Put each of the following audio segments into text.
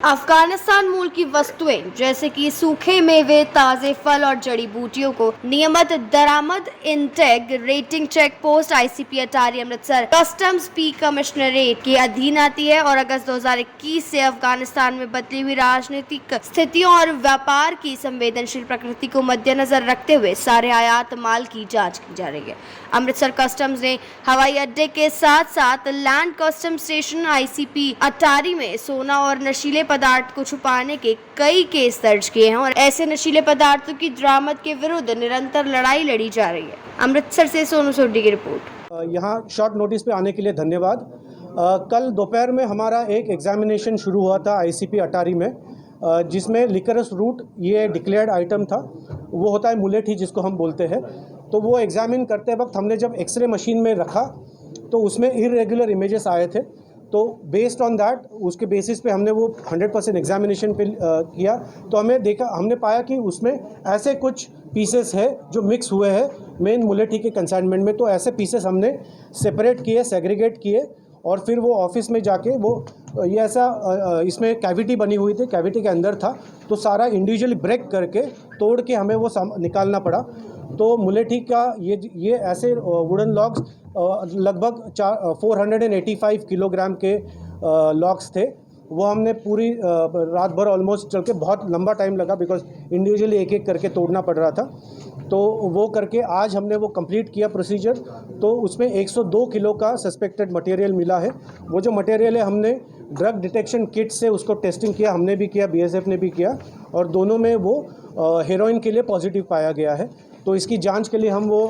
अफगानिस्तान मूल की वस्तुएं जैसे कि सूखे मेवे, ताजे फल और जड़ी बूटियों को नियमित दरामद integrated check post ICP Attari Amritsar customs P commissionerate के अधीन आती है और अगस्त 2021 से अफगानिस्तान में बदली हुई राजनीतिक स्थितियों और व्यापार की संवेदनशील प्रकृति को मद्देनजर रखते हुए सारे आयात माल की जाँच की जा रही है। अमृतसर कस्टम्स ने हवाई अड्डे के साथ साथ लैंड कस्टम स्टेशन आईसीपी अटारी में सोना और नशीले पदार्थ को छुपाने के कई केस दर्ज किए हैं और ऐसे नशीले पदार्थों की दरामद के विरुद्ध निरंतर लड़ाई लड़ी जा रही है। अमृतसर से सोनू सोडी की रिपोर्ट। यहाँ शॉर्ट नोटिस पे आने के लिए धन्यवाद। कल दोपहर में हमारा एक एग्जामिनेशन शुरू हुआ था आईसीपी अटारी में, जिसमें लिकरस रूट ये डिक्लेयर्ड आइटम था। वो होता है मुलेठी जिसको हम बोलते हैं। तो वो एग्जामिन करते वक्त हमने जब एक्सरे मशीन में रखा तो उसमें इरेगुलर इमेजेस आए थे। तो बेस्ड ऑन दैट, उसके बेसिस पे हमने वो 100% एग्जामिनेशन पे किया। तो हमने पाया कि उसमें ऐसे कुछ पीसेस है जो मिक्स हुए हैं मेन मुलेठी के कंसाइनमेंट में। तो ऐसे पीसेस हमने सेपरेट किए, सेग्रीगेट किए और फिर वो ऑफिस में जाके ये ऐसा इसमें कैविटी बनी हुई थी, कैविटी के अंदर था। तो सारा इंडिविजुअली ब्रेक करके तोड़ के हमें वो निकालना पड़ा। तो मुलेठी का ये ऐसे वुडन लॉग्स लगभग 485 किलोग्राम के लॉग्स थे। वो हमने पूरी रात भर ऑलमोस्ट चल के, बहुत लंबा टाइम लगा बिकॉज इंडिविजुअली एक एक करके तोड़ना पड़ रहा था। तो वो करके आज हमने वो कंप्लीट किया प्रोसीजर। तो उसमें 102 किलो का सस्पेक्टेड मटेरियल मिला है। वो जो मटेरियल है हमने ड्रग डिटेक्शन किट से उसको टेस्टिंग किया, हमने भी किया, बीएसएफ ने भी किया और दोनों में वो हेरोइन के लिए पॉजिटिव पाया गया है। तो इसकी जांच के लिए हम वो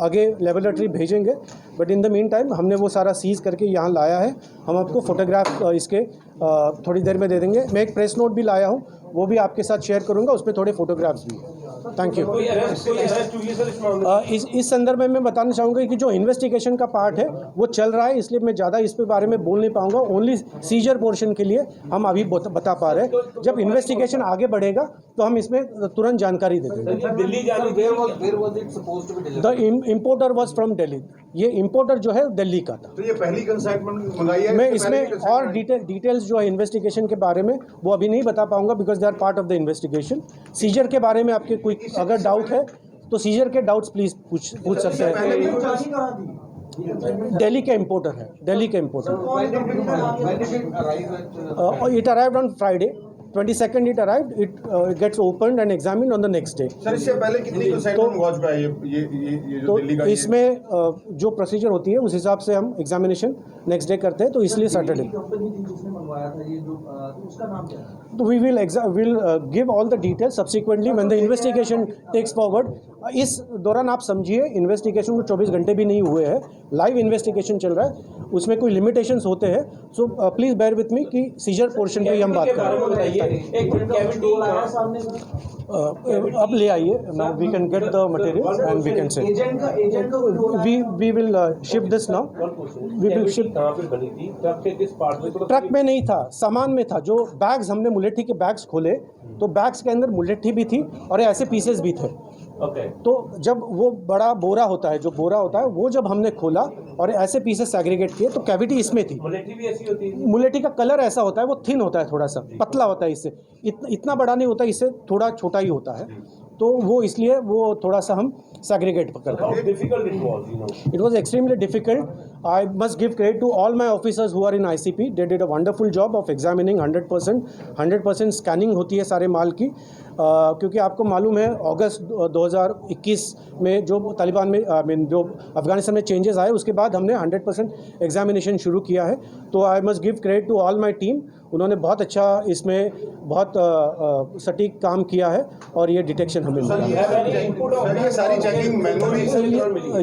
आगे लेबोरेटरी भेजेंगे। But in the mean time हमने वो सारा सीज करके यहाँ लाया है। हम आपको फोटोग्राफ इसके थोड़ी देर में दे देंगे। मैं एक प्रेस नोट भी लाया हूँ, वो भी आपके साथ शेयर करूँगा, उसमें थोड़े फोटोग्राफ्स भी हैं। Thank you. इस संदर्भ में मैं बताना चाहूँगा कि जो इन्वेस्टिगेशन का पार्ट है वो चल रहा है, इसलिए मैं ज़्यादा इस पे बारे में बोल नहीं पाऊँगा। ओनली सीजर पोर्शन के लिए हम अभी बता पा रहे हैं। जब इन्वेस्टिगेशन आगे बढ़ेगा तो हम इसमें तुरंत जानकारी दे देंगे। The importer was from Delhi. ये इम्पोर्टर जो है दिल्ली का था। तो ये पहली कंसाइनमेंट मंगाई है? मैं इसमें और डिटेल्स जो है इन्वेस्टिगेशन के बारे में वो अभी नहीं बता पाऊंगा because they are part of the investigation. Seizure के बारे में आपके कोई अगर डाउट है तो सीजर के डाउट्स प्लीज पूछ सकते हैं। दिल्ली के इम्पोर्टर है, दिल्ली के importer. It arrived on Friday 22nd it arrived. It gets opened and examined on the next day. Sir, इससे पहले कितनी कंसाइनमेंट गॉज पे है ये जो दिल्ली का? इसमें जो प्रोसीजर होती है उस हिसाब से हम एग्जामिनेशन नेक्स्ट डे करते हैं। तो इसलिए सैटरडे तो we will give all the details subsequently when the investigation takes forward. इस दौरान आप समझिए इन्वेस्टिगेशन को 24 घंटे भी नहीं हुए हैं, लाइव इन्वेस्टिगेशन चल रहा है, उसमें कोई लिमिटेशंस होते हैं। So please bear with me कि सीजर पोर्शन पे हम बात कर रहे हैं। अब ले आइए, we can get the material and we can say we will ship this now. We will ship. Truck में नहीं था, सामान में था। जो बैग्स हमने मुलेठी के बैग्स खोले तो बैग्स के अंदर मुलेठी भी थी और ऐसे पीसेस भी थे। तो जब वो बड़ा बोरा होता है, जो बोरा होता है, वो जब हमने खोला और ऐसे पीसेस सेग्रीगेट किए तो कैविटी इसमें थी। मुलेठी भी ऐसी होती है? मुलेठी का कलर ऐसा होता है, वो थिन होता है, थोड़ा सा पतला होता है, इससे इतना बड़ा नहीं होता, इससे थोड़ा छोटा ही होता है। तो वो इसलिए वो थोड़ा सा हम सेग्रीगेट करते हैं। It was extremely difficult. I must give credit to all my officers who are in ICP. They did a wonderful job of examining 100% scanning होती है सारे माल की। क्योंकि आपको मालूम है अगस्त 2021 में जो तालिबान में जो अफगानिस्तान में चेंजेस आए उसके बाद हमने 100% एग्जामिनेशन शुरू किया है। तो I must give credit to all my team. उन्होंने बहुत अच्छा इसमें बहुत सटीक काम किया है और ये डिटेक्शन हमें मिला है।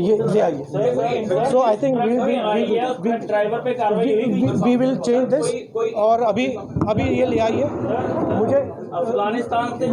ये ले आइए। So I think we will change this. और अभी ये ले आइए। मुझे अफगानिस्तान से